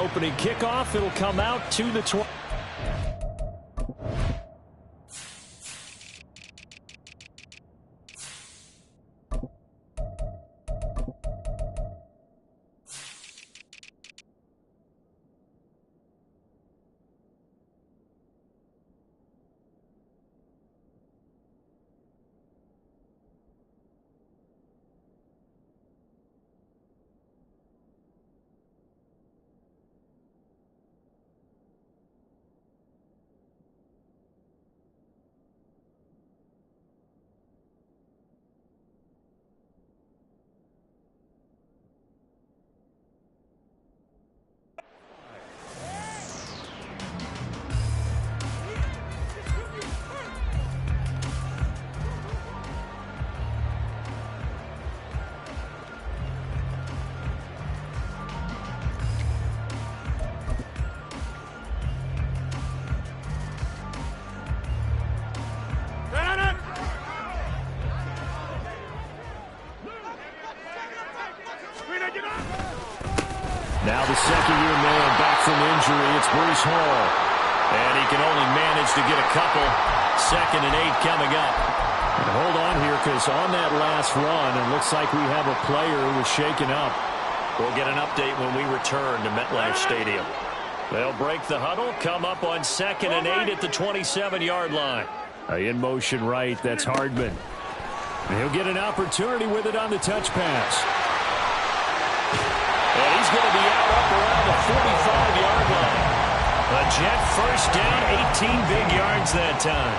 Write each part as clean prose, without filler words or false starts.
opening kickoff. It'll come out to the 20. Now the second-year man back from injury. It's Breece Hall. And he can only manage to get a couple. 2nd and 8 coming up. And hold on here, because on that last run, it looks like we have a player who was shaken up. We'll get an update when we return to MetLife Stadium. They'll break the huddle, come up on 2nd and 8 at the 27-yard line. In motion right, that's Hardman. And he'll get an opportunity with it on the touch pass. And he's going to be out up around the 45-yard line. A Jet first down, 18 big yards that time.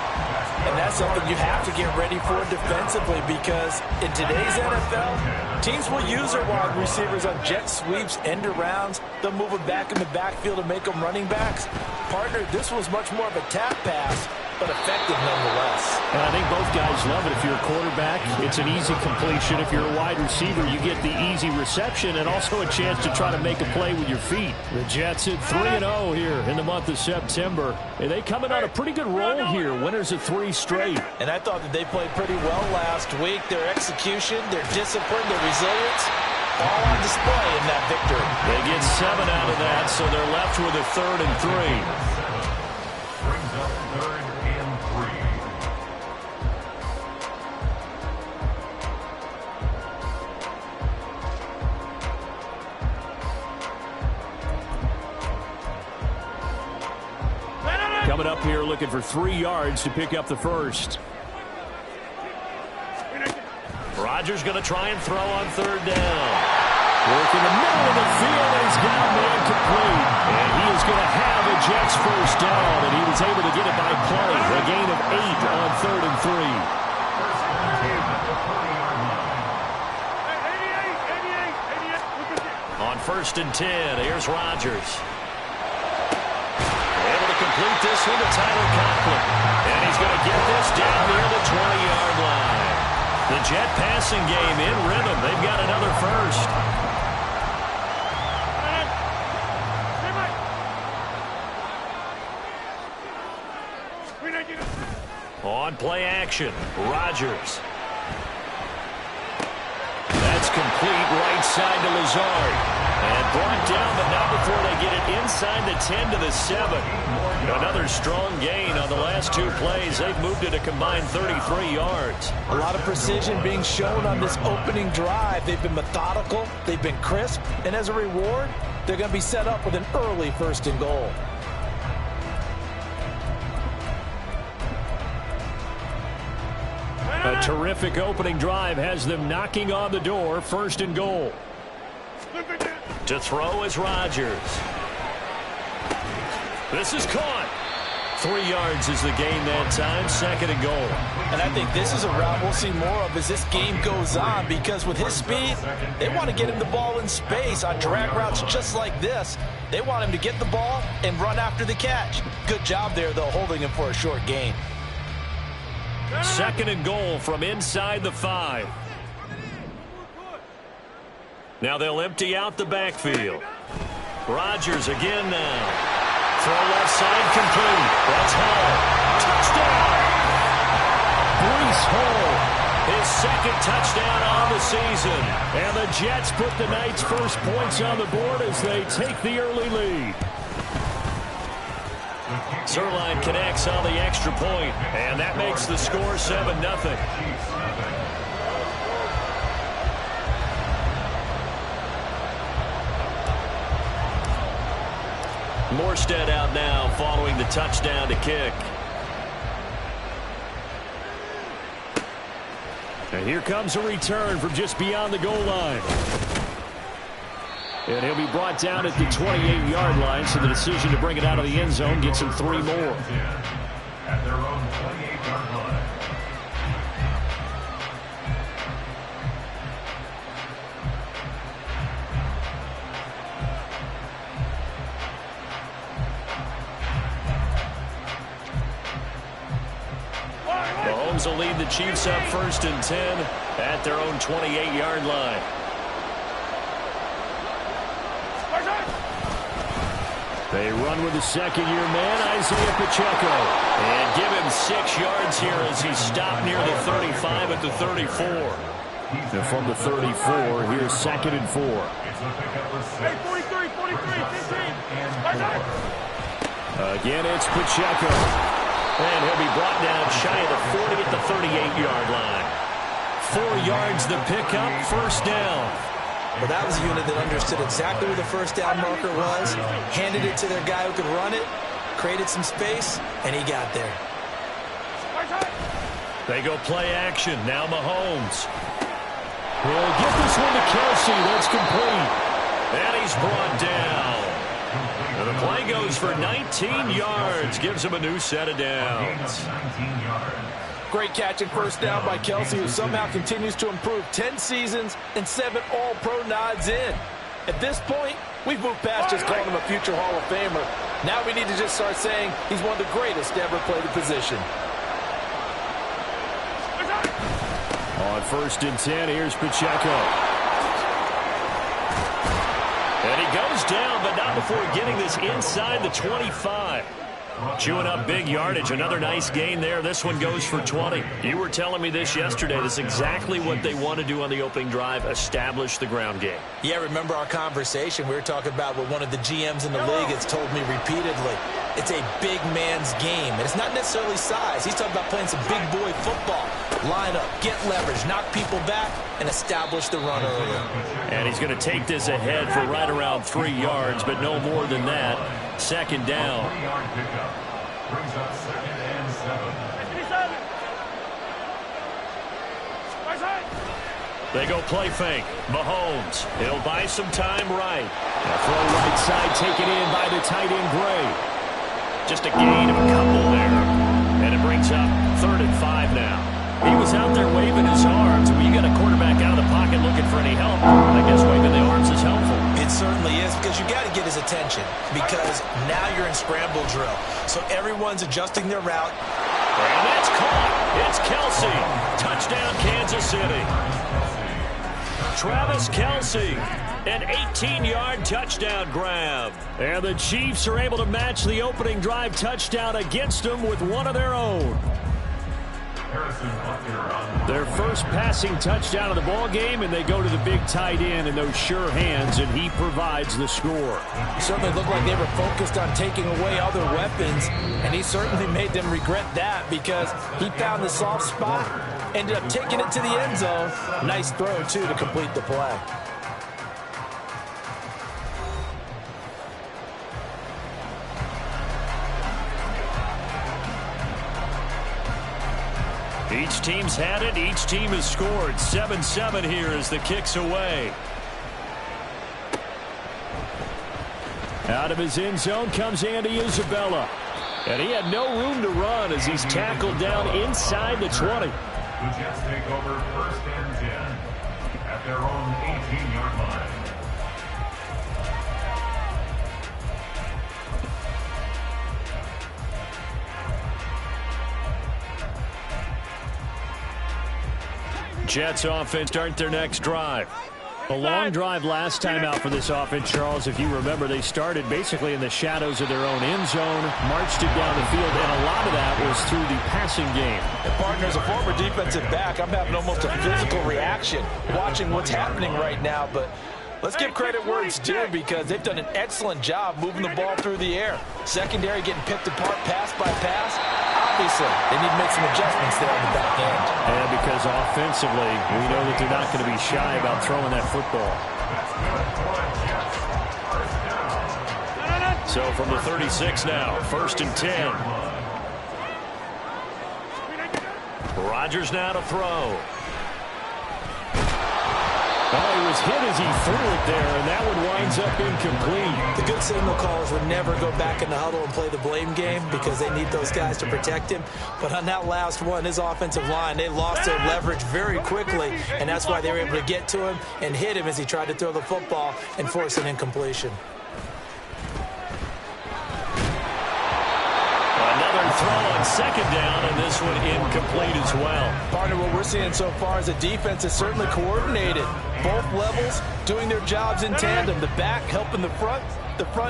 And that's something you have to get ready for defensively, because in today's NFL, teams will use their wide receivers on jet sweeps, end arounds. They'll move them back in the backfield to make them running backs. Partner, this was much more of a tap pass, but effective nonetheless. And I think both guys love it. If you're a quarterback, it's an easy completion. If you're a wide receiver, you get the easy reception and also a chance to try to make a play with your feet. The Jets at 3-0 here in the month of September. And they coming on a pretty good roll here. Winners of 3 straight. And I thought that they played pretty well last week. Their execution, their discipline, their resilience, all on display in that victory. They get 7 out of that, so they're left with a 3rd and 3. Coming up here looking for 3 yards to pick up the first. Rodgers going to try and throw on 3rd down. Work in the middle of the field, and he's got a man complete. And he is going to have a Jets first down, and he was able to get it by play. A gain of 8 on 3rd and 3. On 1st and 10, here's Rodgers. Complete this one to Tyler Conklin. And he's going to get this down near the 20-yard line. The Jet passing game in rhythm. They've got another first. On play action, Rodgers. That's complete right side to Lazard. And brought down, but not before they get it inside the 10 to the 7. Another strong gain on the last 2 plays. They've moved it a combined 33 yards. A lot of precision being shown on this opening drive. They've been methodical, they've been crisp, and as a reward, they're going to be set up with an early 1st and goal. A terrific opening drive has them knocking on the door. 1st and goal. To throw is Rodgers. This is caught. 3 yards is the gain that time. 2nd and goal. And I think this is a route we'll see more of as this game goes on, because with his speed, they want to get him the ball in space on drag routes just like this. They want him to get the ball and run after the catch. Good job there, though, holding him for a short gain. 2nd and goal from inside the 5. Now they'll empty out the backfield. Rodgers again now. Throw left side complete. That's Hall. Touchdown! Breece Hall. His second touchdown on the season. And the Jets put the Knights' first points on the board as they take the early lead. Zuerlein connects on the extra point, and that makes the score 7-0. Morstead out now following the touchdown to kick. And here comes a return from just beyond the goal line. And he'll be brought down at the 28-yard line, so the decision to bring it out of the end zone gets him 3 more. At their own 28-yard line. Mahomes will lead the Chiefs up 1st and 10 at their own 28-yard line. They run with the second-year man, Isaiah Pacheco. And give him 6 yards here as he's stopped near the 35 at the 34. And from the 34, here's 2nd and 4. Hey, 43, 15. Again, it's Pacheco. And he'll be brought down shy of the 40 at the 38-yard line. 4 yards the pickup, 1st down. Well, that was a unit that understood exactly where the first down marker was, handed it to their guy who could run it, created some space, and he got there. They go play action. Now Mahomes. He'll get this one to Kelsey. That's complete. And he's brought down. And the play goes for 19 yards. Gives him a new set of downs. Great catch and first down by Kelsey, who somehow continues to improve. 10 seasons and 7 All-Pro nods in. At this point, we've moved past just calling him a future Hall of Famer. Now we need to just start saying he's one of the greatest to ever play the position. On 1st and 10, here's Pacheco. And he goes down, but not before getting this inside the 25. Chewing up big yardage. Another nice gain there. This one goes for 20. You were telling me this yesterday. This is exactly what they want to do on the opening drive, establish the ground game. Yeah, remember our conversation? We were talking about what one of the GMs in the league has told me repeatedly. It's a big man's game, and it's not necessarily size. He's talking about playing some big boy football. Line up, get leverage, knock people back, and establish the run early. And he's going to take this ahead for right around 3 yards, but no more than that. 2nd down. Brings up 2nd and 7. They go play fake. Mahomes. He'll buy some time right. A throw right side taken in by the tight end Gray. Just a gain of a couple there. And it brings up 3rd and 5 now. He was out there waving his arms. When you got a quarterback out of the pocket looking for any help, I guess waving the arms is helpful. It certainly is, because you got to get his attention, because now you're in scramble drill. So everyone's adjusting their route. And that's caught. It's Kelsey. Touchdown, Kansas City. Travis Kelsey. An 18-yard touchdown grab. And the Chiefs are able to match the opening drive touchdown against them with one of their own. Their first passing touchdown of the ball game, and they go to the big tight end in those sure hands, and he provides the score. It certainly looked like they were focused on taking away other weapons, and he certainly made them regret that, because he found the soft spot, ended up taking it to the end zone. Nice throw, too, to complete the play. Each team's had it. Each team has scored. 7-7 here as the kick's away. Out of his end zone comes Andy Isabella. And he had no room to run as he's tackled down inside the 20. The Jets take over 1st and 10 at their own 18-yard line. Jets offense start their next drive. A long drive last time out for this offense, Charles. If you remember, they started basically in the shadows of their own end zone, marched it down the field, and a lot of that was through the passing game. And partner, as a former defensive back, I'm having almost a physical reaction watching what's happening right now, but let's give credit where it's due because they've done an excellent job moving the ball through the air. Secondary getting picked apart pass by pass. Obviously, they need to make some adjustments there on the back end. And because offensively, we know that they're not going to be shy about throwing that football. So from the 36 now, 1st and 10. Rodgers now to throw. Oh, he was hit as he threw it there, and that one winds up incomplete. The good signal callers would never go back in the huddle and play the blame game because they need those guys to protect him. But on that last one, his offensive line, they lost their leverage very quickly, and that's why they were able to get to him and hit him as he tried to throw the football and force an incompletion. Another throw on 2nd down, and this one incomplete as well. Partner, what we're seeing so far is a defense is certainly coordinated. Both levels doing their jobs in tandem. The back helping the front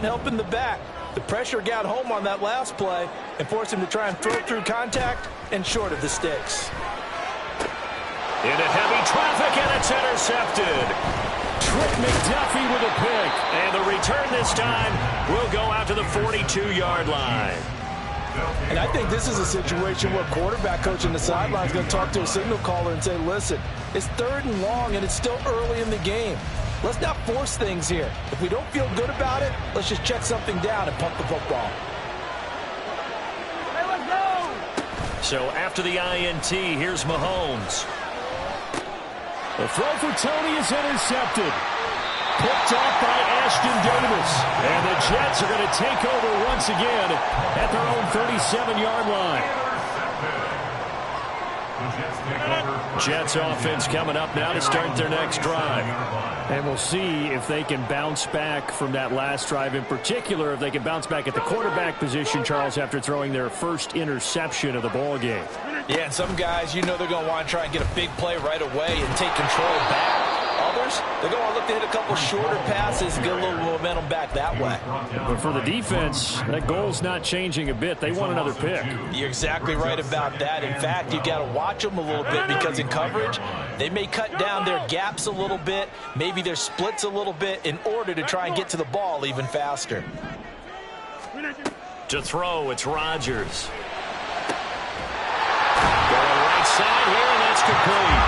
helping the back. The pressure got home on that last play and forced him to try and throw through contact and short of the sticks. Into heavy traffic, and it's intercepted. Trick McDuffie with a pick, and the return this time will go out to the 42-yard line. And I think this is a situation where quarterback coach on the sideline is going to talk to a signal caller and say, listen, it's 3rd and long and it's still early in the game. Let's not force things here. If we don't feel good about it, let's just check something down and pump the football. Hey, let's go! So after the INT, here's Mahomes. The throw for Tony is intercepted. Picked off by Ashton Davis. And the Jets are going to take over once again at their own 37-yard line. Jets offense coming up now to start their next drive. And we'll see if they can bounce back from that last drive. In particular, if they can bounce back at the quarterback position, Charles, after throwing their first interception of the ball game. Yeah, and some guys, you know they're going to want to try and get a big play right away and take control back. Others, they're going to look to hit a couple shorter passes and get a little momentum back that way. But for the defense, that goal's not changing a bit. They want another pick. You're exactly right about that. In fact, you got to watch them a little bit because in coverage, they may cut down their gaps a little bit, maybe their splits a little bit in order to try and get to the ball even faster. To throw, it's Rodgers. Going right side here, and that's complete.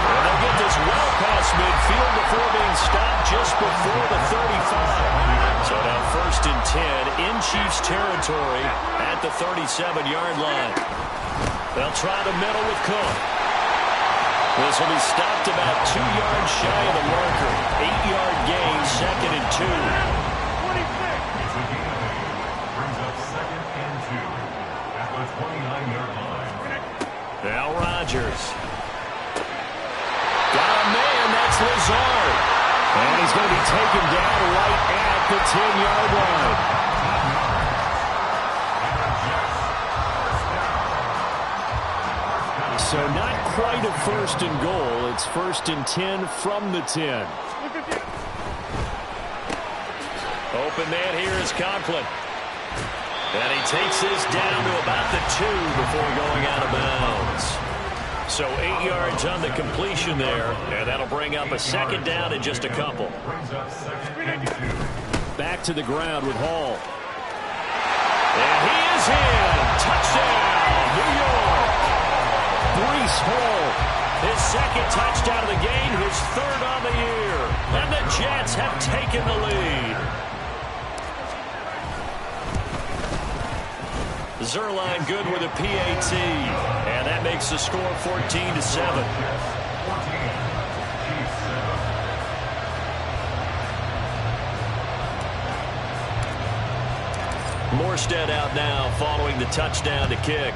And they'll get this well past midfield before being stopped just before the 35. So now 1st and 10 in Chiefs territory at the 37-yard line. They'll try the middle with Cook. This will be stopped about 2 yards shy of the marker. 8-yard gain, 2nd and 2. Brings up 2nd and 2 at the 29-yard line. Now Rodgers. Got a man, that's Lazard. And he's going to be taken down right at the 10-yard line. So not quite a 1st and goal. It's 1st and 10 from the 10. Open man here is Conklin. And he takes this down to about the 2 before going out of bounds. So 8 yards on the completion there, and that'll bring up a 2nd down in just a couple. Back to the ground with Hall. And he is in. Touchdown, New York. Breece Hall, his 2nd touchdown of the game, his 3rd on the year. And the Jets have taken the lead. Zuerlein good with a PAT, and that makes the score 14-7. Morstead out now following the touchdown to kick.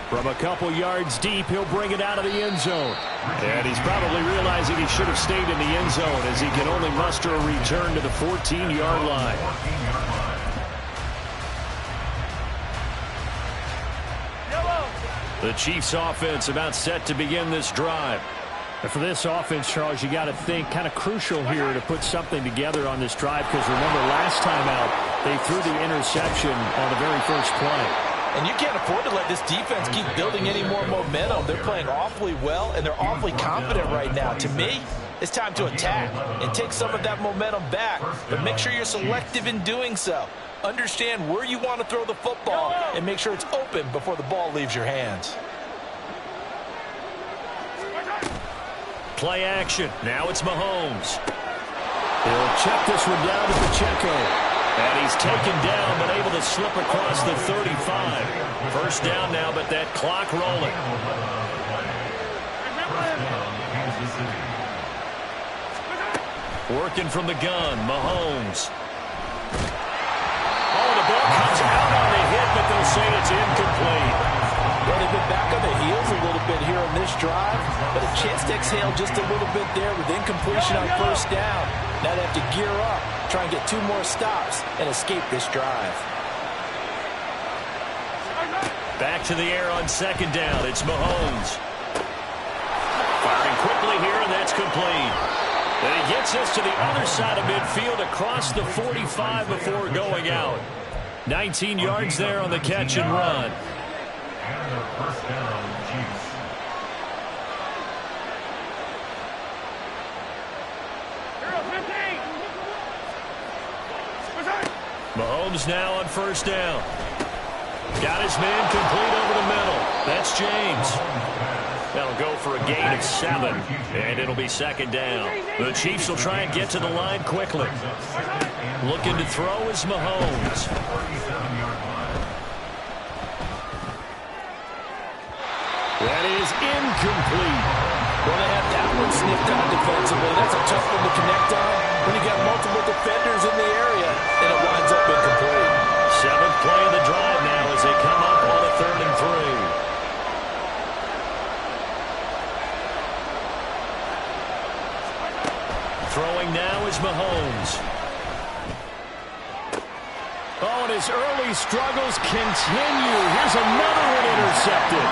From a couple yards deep, he'll bring it out of the end zone. And he's probably realizing he should have stayed in the end zone as he can only muster a return to the 14-yard line. The Chiefs offense about set to begin this drive. And for this offense, Charles, you got to think kind of crucial here to put something together on this drive, because remember last time out they threw the interception on the very first play. And you can't afford to let this defense keep building any more momentum. They're playing awfully well, and they're awfully confident right now. To me, it's time to attack and take some of that momentum back, but make sure you're selective in doing so. Understand where you want to throw the football and make sure it's open before the ball leaves your hands. Play action. Now it's Mahomes. He'll check this one down to Pacheco. And he's taken down, but able to slip across the 35. First down now, but that clock rolling. Working from the gun, Mahomes. Oh, the ball comes out on the hit, but they'll say it's incomplete. Well, they've been back on the heels a little bit here on this drive, but a chance to exhale just a little bit there with incompletion on first down. Now they have to gear up, try and get 2 more stops, and escape this drive. Back to the air on second down. It's Mahomes. Firing quickly here, and that's complete. And he gets us to the other side of midfield across the 45 before going out. 19 yards there on the catch and run. And the first down, Chiefs. Mahomes now on first down. Got his man complete over the middle. That's James. That'll go for a gain of 7, and it'll be second down. The Chiefs will try and get to the line quickly. Looking to throw is Mahomes. That is incomplete. Well, they have that one sniffed out defensively. That's a tough one to connect on when you got multiple defenders in the area, and it winds up incomplete. 7th play of the drive now as they come up on a 3rd and 3. Throwing now is Mahomes. Oh, and his early struggles continue. Here's another one intercepted.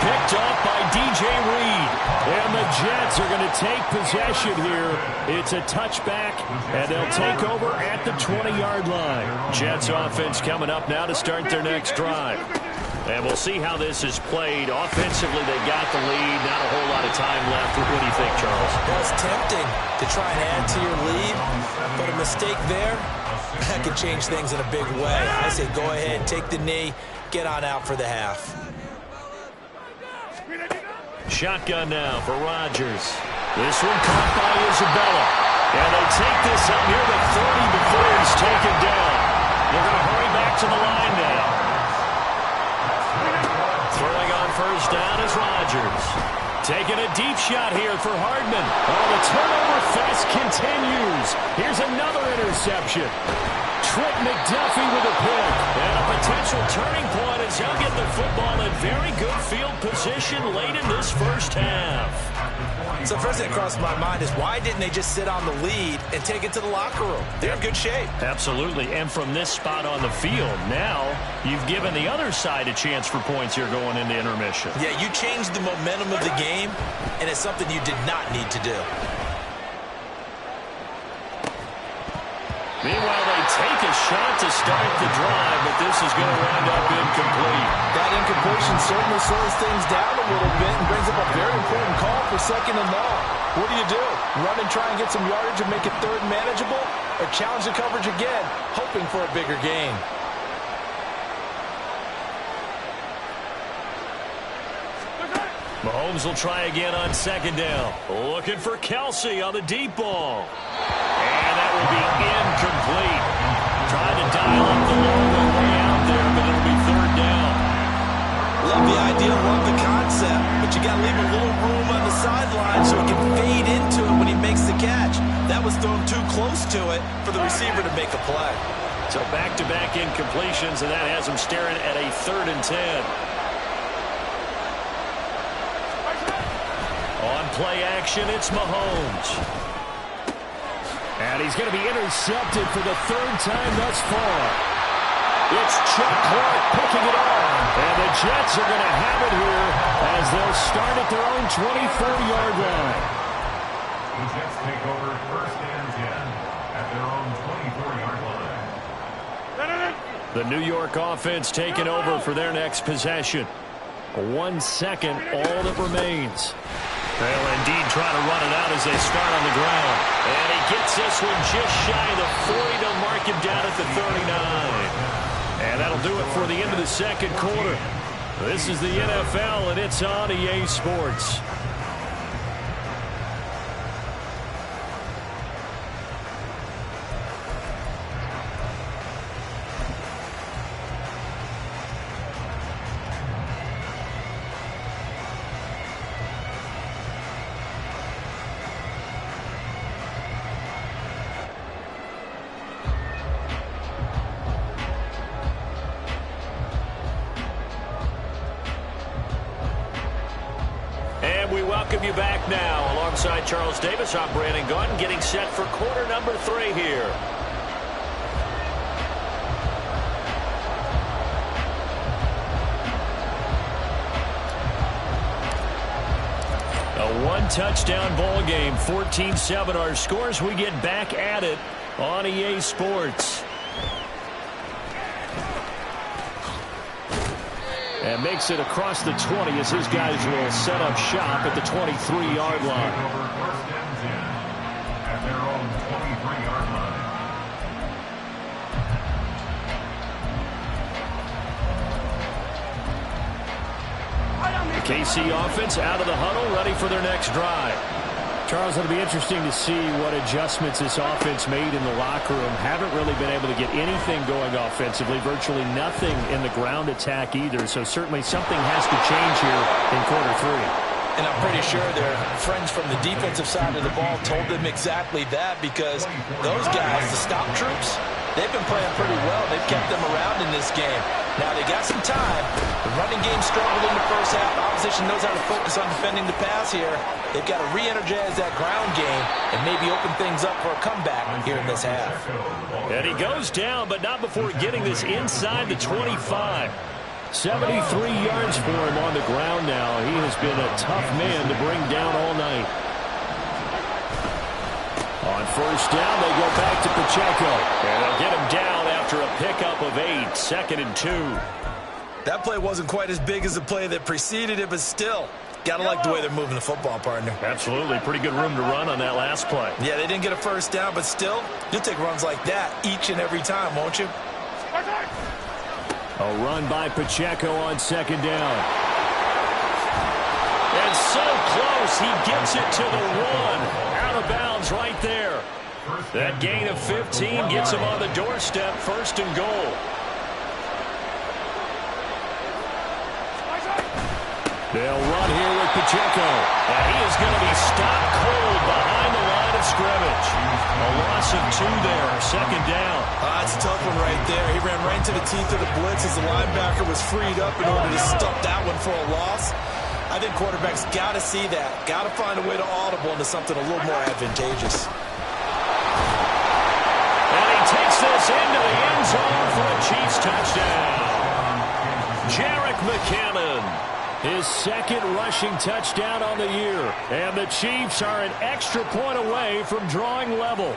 Picked off by DJ Reed. And the Jets are going to take possession here. It's a touchback, and they'll take over at the 20-yard line. Jets offense coming up now to start their next drive. And we'll see how this is played. Offensively, they got the lead. Not a whole lot of time left. What do you think, Charles? Well, it's tempting to try and add to your lead, but a mistake there, that could change things in a big way. I say go ahead, take the knee, get on out for the half. Shotgun now for Rodgers. This one caught by Isabella. And they take this up near the 30 before he's taken down. They're going to hurry back to the line now. Throwing on first down is Rodgers. Taking a deep shot here for Hardman. Oh, the turnover fest continues. Here's another interception. Trent McDuffie with a pick. And a potential turning point as he'll get the football in very good field position late in this first half. So first thing that crossed my mind is why didn't they just sit on the lead and take it to the locker room? They're in good shape. Absolutely. And from this spot on the field, now you've given the other side a chance for points here going into intermission. Yeah, you changed the momentum of the game, and it's something you did not need to do. Meanwhile, they take a shot to start the drive, but this is going to wind up incomplete. That incompletion certainly slows things down a little bit and brings up a very important call for 2nd and long. What do? Run and try and get some yardage and make it 3rd manageable, or challenge the coverage again, hoping for a bigger gain? Mahomes will try again on 2nd down. Looking for Kelsey on the deep ball. And that will be incomplete. Trying to dial up the long way out there, but it'll be 3rd down. Love the idea, love the concept, but you got to leave a little room on the sideline so it can fade into it when he makes the catch. That was thrown too close to it for the receiver to make a play. So back-to-back incompletions, and that has him staring at a 3rd and 10. On play action, it's Mahomes. And he's going to be intercepted for the 3rd time thus far. It's Chuck Clark picking it up. And the Jets are going to have it here as they'll start at their own 24-yard line. The Jets take over first and 10 at their own 24-yard line. The New York offense taking over for their next possession. 1 second, all that remains. They'll indeed try to run it out as they start on the ground. And he gets this one just shy of the 40 to mark him down at the 39. And that'll do it for the end of the second quarter. This is the NFL, and it's on EA Sports. We welcome you back now. Alongside Charles Davis, I'm Brandon Gaudin, getting set for quarter number 3 here. A one-touchdown ball game, 14-7 our scores. We get back at it on EA Sports. And makes it across the 20 as his guys will set up shop at the 23-yard line. First and 10 at their own 23-yard line. The KC offense out of the huddle, ready for their next drive. Charles, it'll be interesting to see what adjustments this offense made in the locker room. Haven't really been able to get anything going offensively, virtually nothing in the ground attack either. So certainly something has to change here in quarter 3. And I'm pretty sure their friends from the defensive side of the ball told them exactly that, because those guys, the stop troops, they've been playing pretty well. They've kept them around in this game. Now they got some time. The running game struggled in the first half. Opposition knows how to focus on defending the pass here. They've got to re-energize that ground game and maybe open things up for a comeback here in this half. And he goes down, but not before getting this inside the 25. 73 yards for him on the ground now. He has been a tough man to bring down all night. On first down, they go back to Pacheco. And they'll get him down after a pickup of 8, 2nd and 2. That play wasn't quite as big as the play that preceded it, but still, got to like the way they're moving the football, partner. Absolutely. Pretty good room to run on that last play. Yeah, they didn't get a first down, but still, you'll take runs like that each and every time, won't you? A run by Pacheco on second down. And so close, he gets it to the 1. Out of bounds right there. That gain of 15 gets him on the doorstep, 1st and goal. They'll run here with Pacheco. And he is going to be stopped cold behind the line of scrimmage. A loss of 2 there, 2nd down. That's a tough one right there. He ran right into the teeth of the blitz as the linebacker was freed up in order to stop that one for a loss. I think quarterbacks got to see that. Got to find a way to audible into something a little more advantageous. And he takes this into the end zone for a Chiefs touchdown. Jerick McKinnon. His 2nd rushing touchdown on the year. And the Chiefs are an extra point away from drawing level.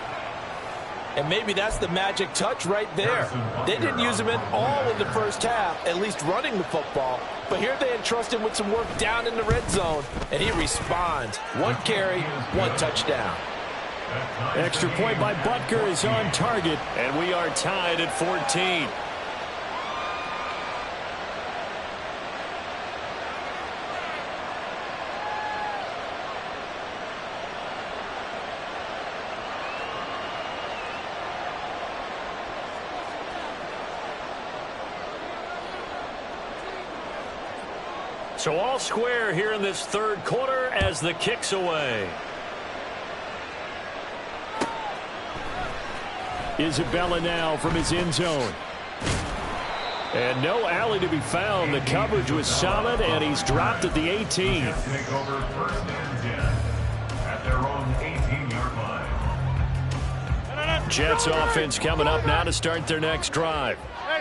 And maybe that's the magic touch right there. They didn't use him at all in the first half, at least running the football. But here they entrust him with some work down in the red zone, and he responds. 1 carry, 1 touchdown. Extra point by Butker is on target. And we are tied at 14. So all square here in this 3rd quarter as the kick's away. Isabella now from his end zone. And no alley to be found. The coverage was solid, and he's dropped at the 18. Take over first and 10 at their own 18-yard line. Jets offense coming up now to start their next drive.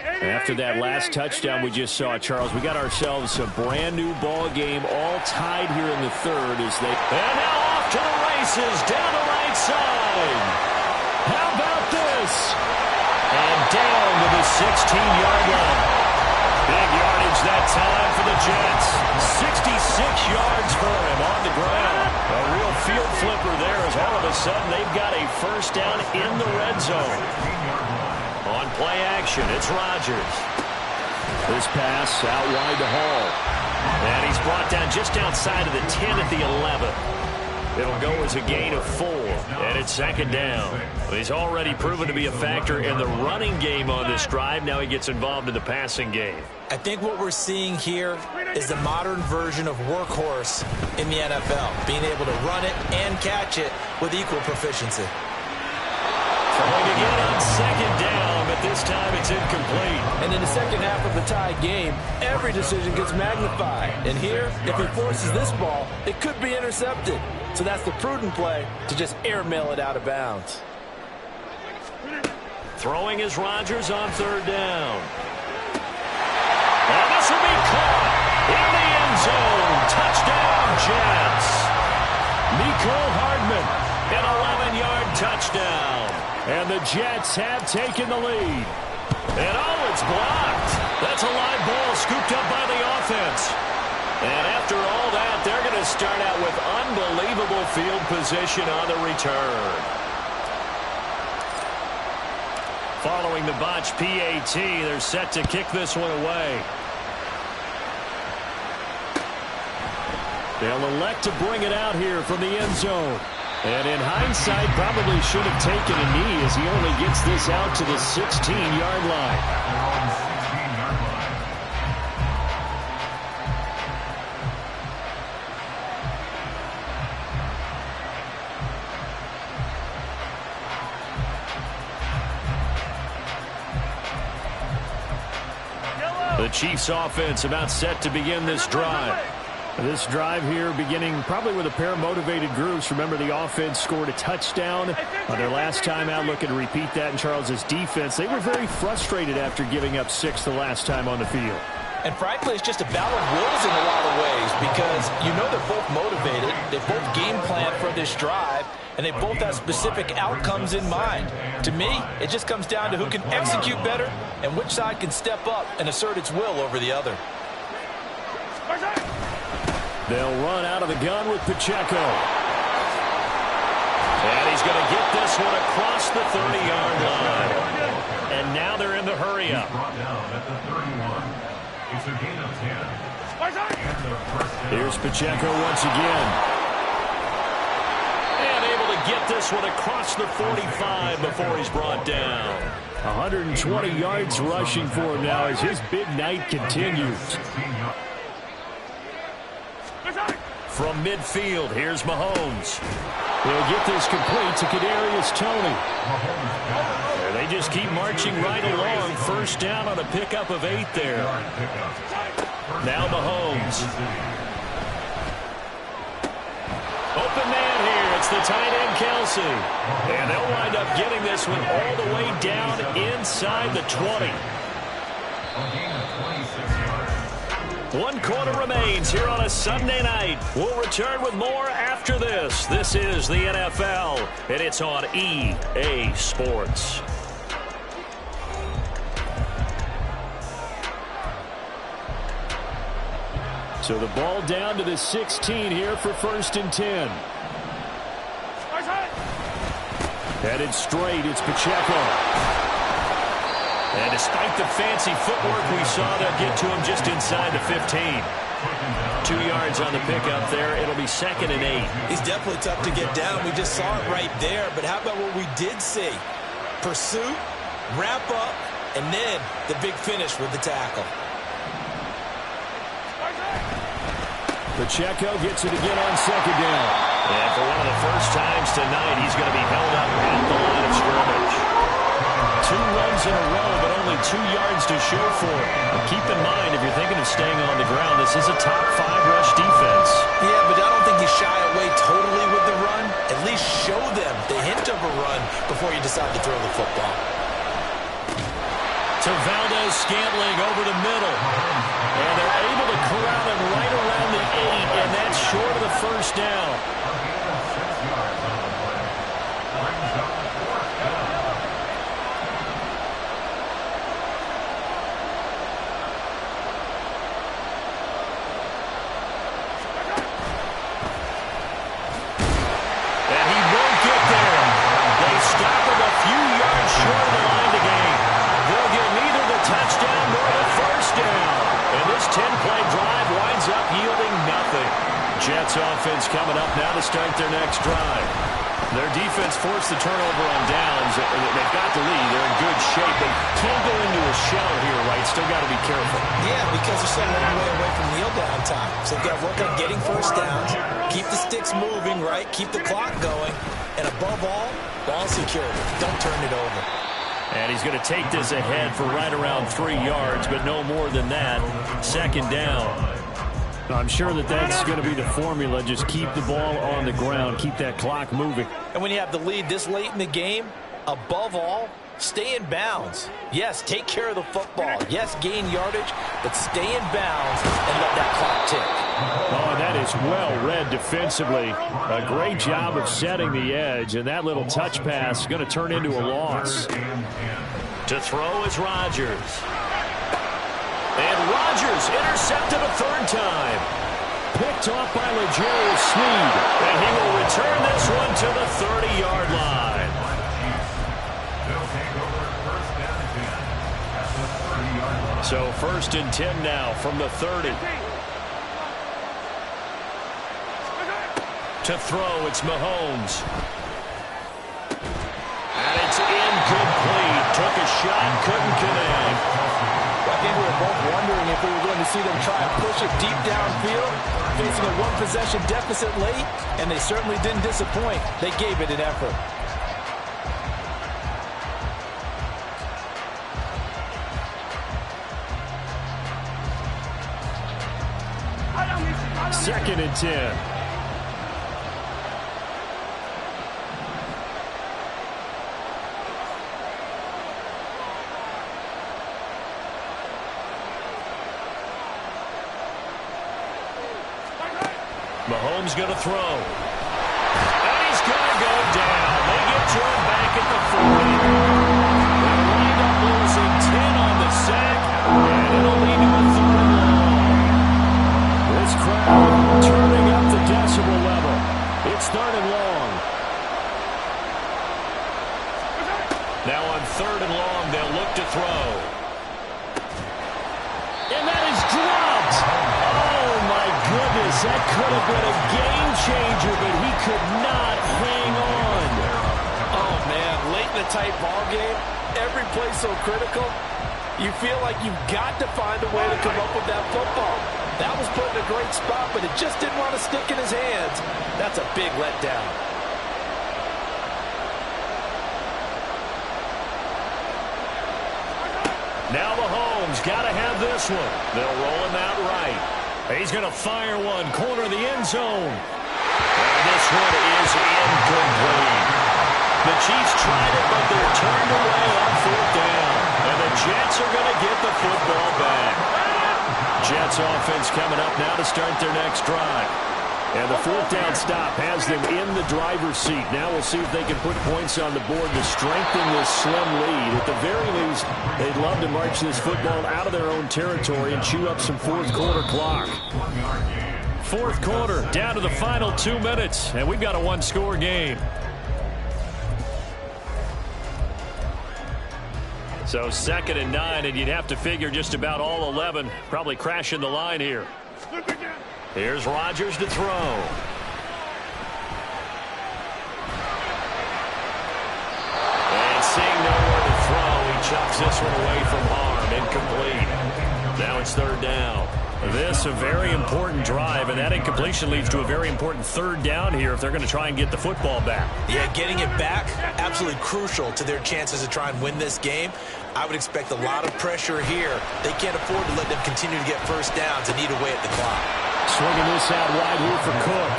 After that last touchdown we just saw, Charles, we got ourselves a brand new ball game, all tied here in the third as they... And now off to the races down the right side. How about this? And down to the 16-yard line. Big yardage that time for the Jets. 66 yards for him on the ground. A real field flipper there as all of a sudden they've got a first down in the red zone. On play action, it's Rodgers. This pass out wide to Hall. And he's brought down just outside of the 10 at the 11. It'll go as a gain of 4, and it's second down. He's already proven to be a factor in the running game on this drive. Now he gets involved in the passing game. I think what we're seeing here is the modern version of workhorse in the NFL, being able to run it and catch it with equal proficiency. Trying again on second down, but this time it's incomplete. And in the second half of the tie game, every decision gets magnified. And here, if he forces this ball, it could be intercepted. So that's the prudent play to just airmail it out of bounds. Throwing is Rodgers on third down. And this will be caught in the end zone. Touchdown, Jets. Mecole Hardman, an 11-yard touchdown. And the Jets have taken the lead. And oh, it's blocked. That's a live ball scooped up by the offense. And after all that, they're going to start out with unbelievable field position on the return. Following the botch PAT, they're set to kick this one away. They'll elect to bring it out here from the end zone. And in hindsight, probably should have taken a knee as he only gets this out to the 16-yard line. The Chiefs offense about set to begin this drive. This drive here beginning probably with a pair of motivated groups. Remember, the offense scored a touchdown on their last time out. Looking to repeat that in Charles's defense. They were very frustrated after giving up 6 the last time on the field. And frankly, it's just a battle of wills in a lot of ways because you know they're both motivated. They both game plan for this drive, and they both have specific outcomes in mind. To me, it just comes down to who can execute better and which side can step up and assert its will over the other. They'll run out of the gun with Pacheco. And he's going to get this one across the 30-yard line. And now they're in the hurry-up. Here's Pacheco once again. And able to get this one across the 45 before he's brought down. 120 yards rushing for him now as his big night continues. From midfield, here's Mahomes. They'll get this complete to Kadarius Toney. And they just keep marching right along. First down on a pickup of 8 there. Now Mahomes. Open man here. It's the tight end, Kelce. And they'll wind up getting this one all the way down inside the 20. 1 quarter remains here on a Sunday night. We'll return with more after this. This is the NFL, and it's on EA Sports. So the ball down to the 16 here for 1st and 10. Headed straight, it's Pacheco. And despite the fancy footwork we saw, they'll get to him just inside the 15. 2 yards on the pickup there. It'll be 2nd and 8. He's definitely tough to get down. We just saw it right there. But how about what we did see? Pursuit, wrap up, and then the big finish with the tackle. Pacheco gets it again on 2nd down. And for one of the first times tonight, he's going to be held up at the line of scrimmage. 2 runs in a row, but only 2 yards to show for it. And keep in mind, if you're thinking of staying on the ground, this is a top 5 rush defense. Yeah, but I don't think you shy away totally with the run. At least show them the hint of a run before you decide to throw the football. to Valdez-Scantling over the middle. And they're able to corral him right around the 8, and that's short of the first down. Jets offense coming up now to start their next drive. Their defense forced the turnover on downs. They've got the lead. They're in good shape. They can't go into a shell here, right? Still got to be careful. Yeah, because they're so long way away from kneel down time. So they've got to work on getting first downs, keep the sticks moving, right? Keep the clock going. And above all, ball security. Don't turn it over. And he's going to take this ahead for right around 3 yards, but no more than that. Second down. I'm sure that's going to be the formula. Just keep the ball on the ground. Keep that clock moving. And when you have the lead this late in the game, above all, stay in bounds. Yes, take care of the football. Yes, gain yardage, but stay in bounds and let that clock tick. Oh, that is well read defensively. A great job of setting the edge, and that little touch pass is going to turn into a loss. To throw is Rodgers. And Rodgers intercepted a third time. Picked off by L'Jarius Sneed. And he will return this one to the 30-yard line. So 1st and 10 now from the 30. To throw, it's Mahomes. And it's incomplete. Took a shot, couldn't connect. I think we were both wondering if we were going to see them try to push it deep downfield, facing a one-possession deficit late, and they certainly didn't disappoint. They gave it an effort. Second and 10. Mahomes going to throw. And he's going to go down. They get to him back at the 40. They wind up losing 10 on the sack, and it'll lead to a 3rd and long. This crowd turning up the decibel level. It's 3rd and long. Now on 3rd and long, they'll look to throw. And that is dropped. Oh, my goodness. That could have been a game changer, but he could not hang on. Oh, man. Late in the tight ball game, every play so critical, you feel like you've got to find a way to come up with that football. That was put in a great spot, but it just didn't want to stick in his hands. That's a big letdown. Now Mahomes got to have this one. They'll roll him out right. He's going to fire one, corner of the end zone. And this one is incomplete. The Chiefs tried it, but they're turned away on 4th down. And the Jets are going to get the football back. Jets offense coming up now to start their next drive. And the 4th down stop has them in the driver's seat. Now we'll see if they can put points on the board to strengthen this slim lead. At the very least, they'd love to march this football out of their own territory and chew up some 4th quarter clock. 4th quarter, down to the final 2 minutes, and we've got a 1-score game. So 2nd and 9, and you'd have to figure just about all 11 probably crashing the line here. Here's Rodgers to throw. And seeing nowhere to throw, he chucks this one away from harm. Incomplete. Now it's 3rd down. This a very important drive, and that incompletion leads to a very important 3rd down here if they're going to try and get the football back. Yeah, getting it back, absolutely crucial to their chances to try and win this game. I would expect a lot of pressure here. They can't afford to let them continue to get first downs and eat away at the clock. Swinging this out wide here for Cook.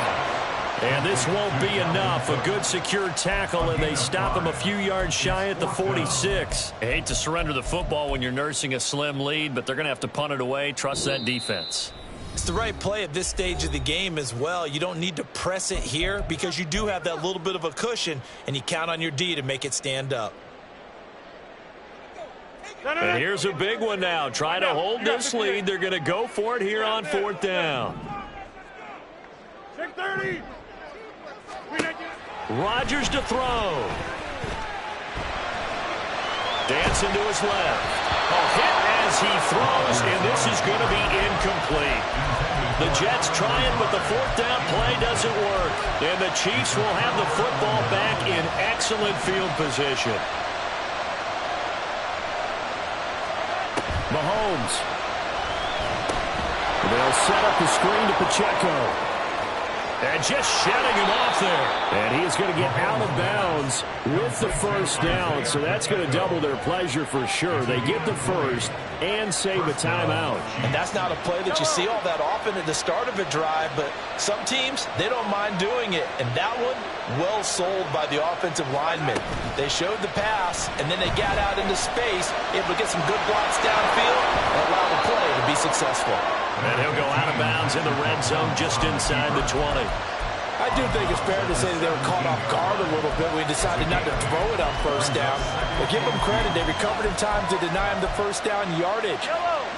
And this won't be enough. A good secure tackle, and they stop him a few yards shy at the 46. I hate to surrender the football when you're nursing a slim lead, but they're going to have to punt it away. Trust that defense. It's the right play at this stage of the game as well. You don't need to press it here because you do have that little bit of a cushion, and you count on your D to make it stand up. And here's a big one now. Try to hold this lead. They're going to go for it here on 4th down. 6:30. Rodgers to throw. Dancing to his left. A hit as he throws, and this is going to be incomplete. The Jets trying, but the 4th down play doesn't work. And the Chiefs will have the football back in excellent field position. Mahomes. They'll set up the screen to Pacheco. And just shedding him off there. And he's going to get out of bounds with the first down. So that's going to double their pleasure for sure. They get the first and save a timeout. And that's not a play that you see all that often at the start of a drive, but some teams, they don't mind doing it. And that one, well sold by the offensive lineman. They showed the pass, and then they got out into space, able to get some good blocks downfield and allow the play to be successful. And he'll go out of bounds in the red zone just inside the 20. I do think it's fair to say that they were caught off guard a little bit when we decided not to throw it on first down. But give them credit. They recovered in time to deny him the first down yardage.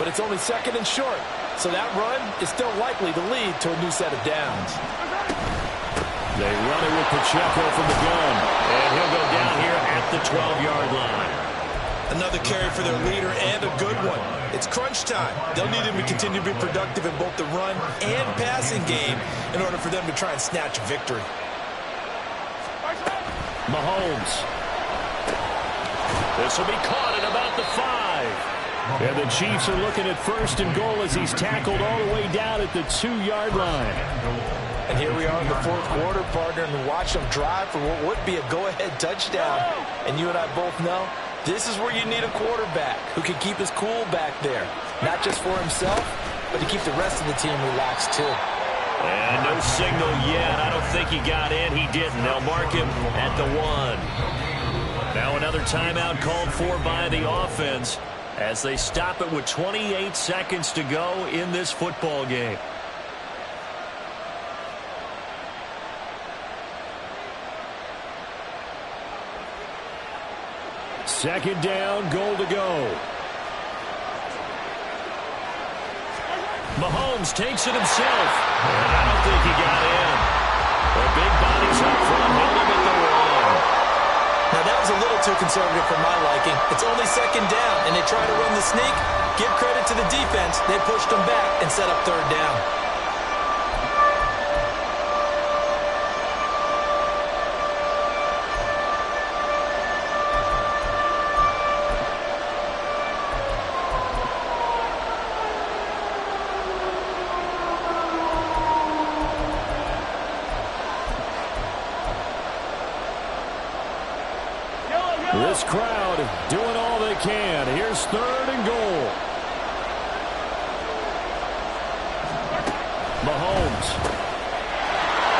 But it's only 2nd and short. So that run is still likely to lead to a new set of downs. They run it with Pacheco from the gun. And he'll go down here at the 12-yard line. Another carry for their leader and a good one. It's crunch time. They'll need him to continue to be productive in both the run and passing game in order for them to try and snatch a victory. Mahomes. This will be caught at about the 5. And the Chiefs are looking at 1st and goal as he's tackled all the way down at the 2-yard line. And here we are in the 4th quarter, partner, and watch them drive for what would be a go-ahead touchdown. And you and I both know this is where you need a quarterback who can keep his cool back there. Not just for himself, but to keep the rest of the team relaxed too. And no signal yet. I don't think he got in. He didn't. They'll mark him at the 1. Now another timeout called for by the offense as they stop it with 28 seconds to go in this football game. Second down, goal to go. Mahomes takes it himself. And I don't think he got in. The big bodies up front held him at the 1. Now that was a little too conservative for my liking. It's only 2nd down, and they try to run the sneak. Give credit to the defense. They pushed them back and set up 3rd down. This crowd doing all they can. Here's 3rd and goal. Mahomes.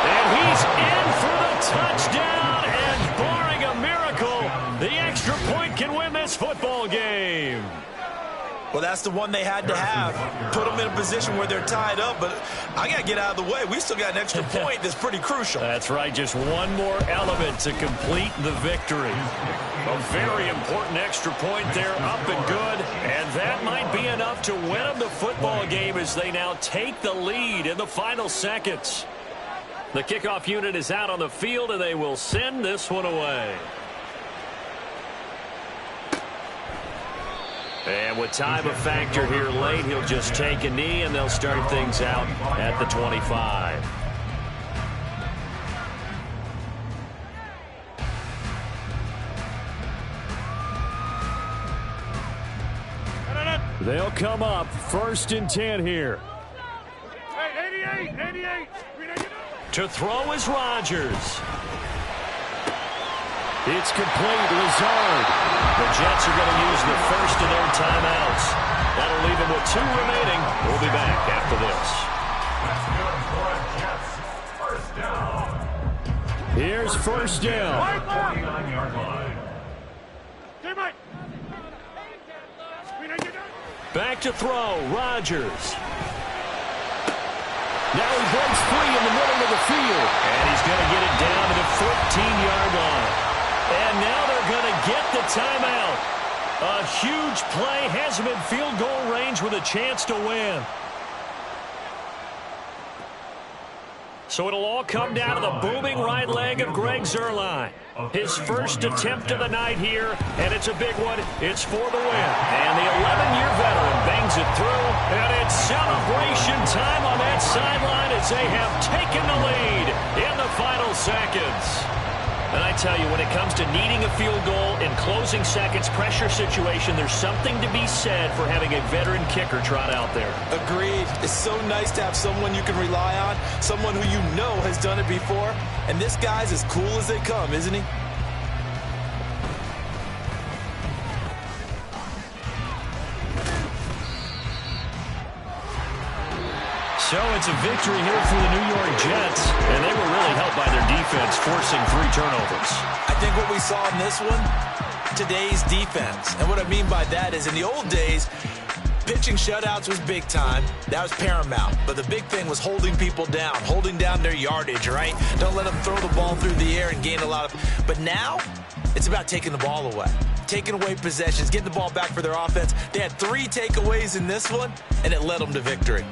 And he's in for the touchdown. And barring a miracle, the extra point can win this football game. Well, that's the one they had to have. Put them in a position where they're tied up, but I got to get out of the way. We still got an extra point that's pretty crucial. That's right. Just one more element to complete the victory. A very important extra point there, up and good. And that might be enough to win them the football game as they now take the lead in the final seconds. The kickoff unit is out on the field, and they will send this one away. And with time a factor here late, he'll just take a knee, and they'll start things out at the 25. They'll come up 1st and 10 here. Hey, 88. To throw is Rodgers. It's complete. Lazard. The Jets are going to use the first of their timeouts. That'll leave them with 2 remaining. We'll be back after this. Let's go for a Jets first down. Here's first down. 29-yard line. Back to throw, Rodgers. Now he breaks free in the middle of the field. And he's going to get it down to the 14-yard line. And now they're going to get the timeout. A huge play has him in field goal range with a chance to win. So it'll all come down to the booming right leg of Greg Zuerlein. His first attempt of the night here, and it's a big one. It's for the win. And the 11-year veteran bangs it through, and it's celebration time on that sideline as they have taken the lead in the final seconds. And I tell you, when it comes to needing a field goal in closing seconds, pressure situation, there's something to be said for having a veteran kicker trot out there. Agreed. It's so nice to have someone you can rely on, someone who you know has done it before. And this guy's as cool as they come, isn't he? So it's a victory here for the New York Jets, and they were really helped by their defense, forcing 3 turnovers. I think what we saw in this one, today's defense. And what I mean by that is in the old days, pitching shutouts was big time. That was paramount. But the big thing was holding people down, holding down their yardage, right? Don't let them throw the ball through the air and gain a lot of... But now, it's about taking the ball away. Taking away possessions, getting the ball back for their offense. They had 3 takeaways in this one, and it led them to victory.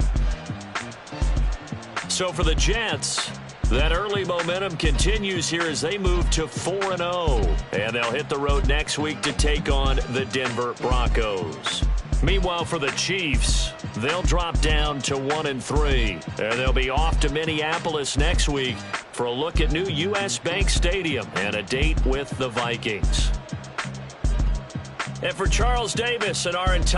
So for the Jets, that early momentum continues here as they move to 4-0. And they'll hit the road next week to take on the Denver Broncos. Meanwhile, for the Chiefs, they'll drop down to 1-3. And they'll be off to Minneapolis next week for a look at new U.S. Bank Stadium and a date with the Vikings. And for Charles Davis and our entire